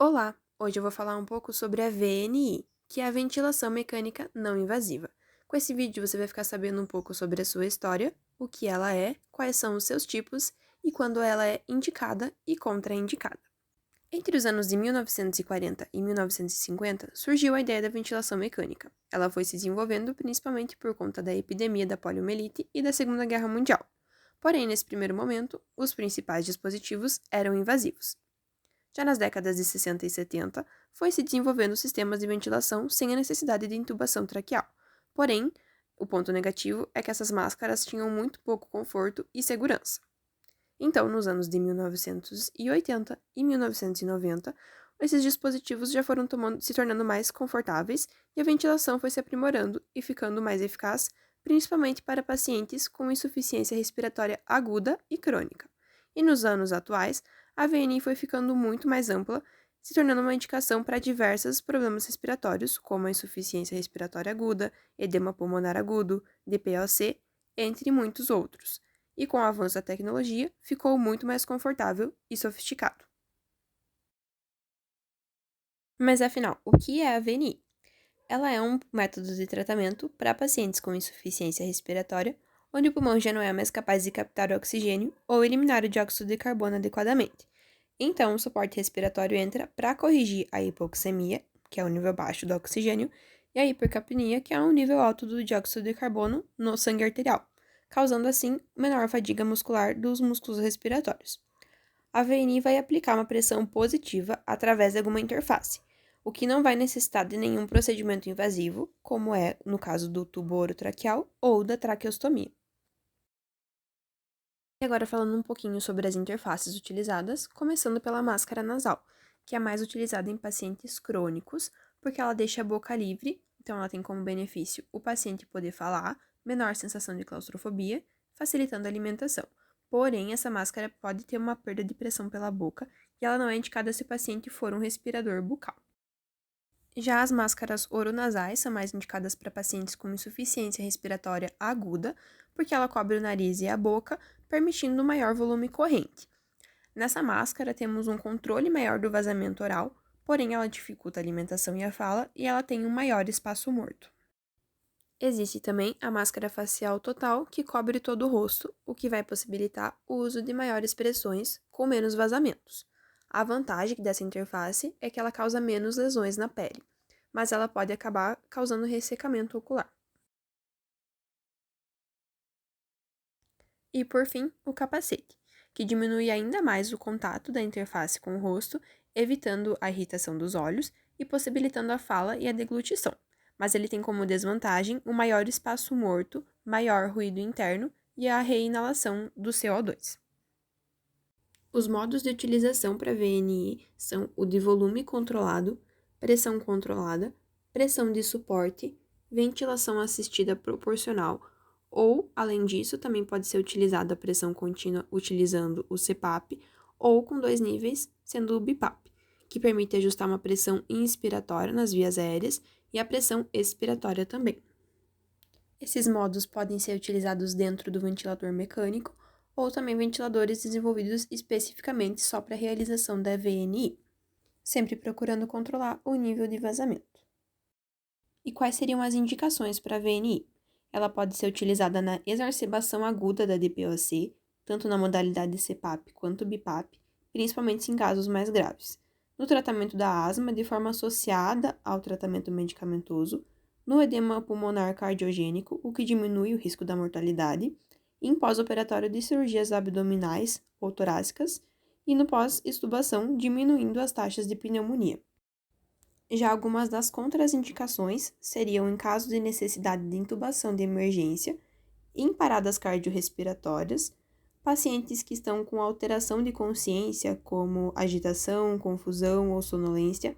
Olá! Hoje eu vou falar um pouco sobre a VNI, que é a ventilação mecânica não invasiva. Com esse vídeo você vai ficar sabendo um pouco sobre a sua história, o que ela é, quais são os seus tipos e quando ela é indicada e contraindicada. Entre os anos de 1940 e 1950, surgiu a ideia da ventilação mecânica. Ela foi se desenvolvendo principalmente por conta da epidemia da poliomielite e da Segunda Guerra Mundial. Porém, nesse primeiro momento, os principais dispositivos eram invasivos. Já nas décadas de 60 e 70, foi se desenvolvendo sistemas de ventilação sem a necessidade de intubação traqueal. Porém, o ponto negativo é que essas máscaras tinham muito pouco conforto e segurança. Então, nos anos de 1980 e 1990, esses dispositivos já foram se tornando mais confortáveis e a ventilação foi se aprimorando e ficando mais eficaz, principalmente para pacientes com insuficiência respiratória aguda e crônica. E nos anos atuais, a VNI foi ficando muito mais ampla, se tornando uma indicação para diversos problemas respiratórios, como a insuficiência respiratória aguda, edema pulmonar agudo, DPOC, entre muitos outros. E com o avanço da tecnologia, ficou muito mais confortável e sofisticado. Mas afinal, o que é a VNI? Ela é um método de tratamento para pacientes com insuficiência respiratória, onde o pulmão já não é mais capaz de captar o oxigênio ou eliminar o dióxido de carbono adequadamente. Então, o suporte respiratório entra para corrigir a hipoxemia, que é o nível baixo do oxigênio, e a hipercapnia, que é o nível alto do dióxido de carbono no sangue arterial, causando assim menor fadiga muscular dos músculos respiratórios. A VNI vai aplicar uma pressão positiva através de alguma interface, o que não vai necessitar de nenhum procedimento invasivo, como é no caso do tubo orotraqueal ou da traqueostomia. E agora falando um pouquinho sobre as interfaces utilizadas, começando pela máscara nasal, que é a mais utilizada em pacientes crônicos, porque ela deixa a boca livre, então ela tem como benefício o paciente poder falar, menor sensação de claustrofobia, facilitando a alimentação. Porém, essa máscara pode ter uma perda de pressão pela boca e ela não é indicada se o paciente for um respirador bucal. Já as máscaras oronasais são mais indicadas para pacientes com insuficiência respiratória aguda, porque ela cobre o nariz e a boca, permitindo maior volume corrente. Nessa máscara, temos um controle maior do vazamento oral, porém ela dificulta a alimentação e a fala e ela tem um maior espaço morto. Existe também a máscara facial total, que cobre todo o rosto, o que vai possibilitar o uso de maiores pressões com menos vazamentos. A vantagem dessa interface é que ela causa menos lesões na pele, mas ela pode acabar causando ressecamento ocular. E por fim, o capacete, que diminui ainda mais o contato da interface com o rosto, evitando a irritação dos olhos e possibilitando a fala e a deglutição, mas ele tem como desvantagem o maior espaço morto, maior ruído interno e a reinalação do CO2. Os modos de utilização para VNI são o de volume controlado, pressão controlada, pressão de suporte, ventilação assistida proporcional, ou, além disso, também pode ser utilizada a pressão contínua utilizando o CPAP, ou com 2 níveis, sendo o BIPAP, que permite ajustar uma pressão inspiratória nas vias aéreas e a pressão expiratória também. Esses modos podem ser utilizados dentro do ventilador mecânico ou também ventiladores desenvolvidos especificamente só para a realização da VNI, sempre procurando controlar o nível de vazamento. E quais seriam as indicações para a VNI? Ela pode ser utilizada na exacerbação aguda da DPOC, tanto na modalidade CPAP quanto BIPAP, principalmente em casos mais graves. No tratamento da asma, de forma associada ao tratamento medicamentoso, no edema pulmonar cardiogênico, o que diminui o risco da mortalidade, e em pós-operatório de cirurgias abdominais ou torácicas, e no pós-extubação, diminuindo as taxas de pneumonia. Já algumas das contraindicações seriam em caso de necessidade de intubação de emergência, em paradas cardiorrespiratórias, pacientes que estão com alteração de consciência, como agitação, confusão ou sonolência,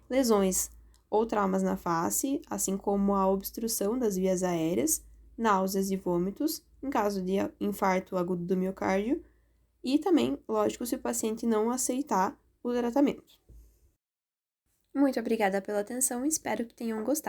lesões ou traumas na face, assim como a obstrução das vias aéreas, náuseas e vômitos, em caso de infarto agudo do miocárdio, e também, lógico, se o paciente não aceitar o tratamento. Muito obrigada pela atenção e espero que tenham gostado.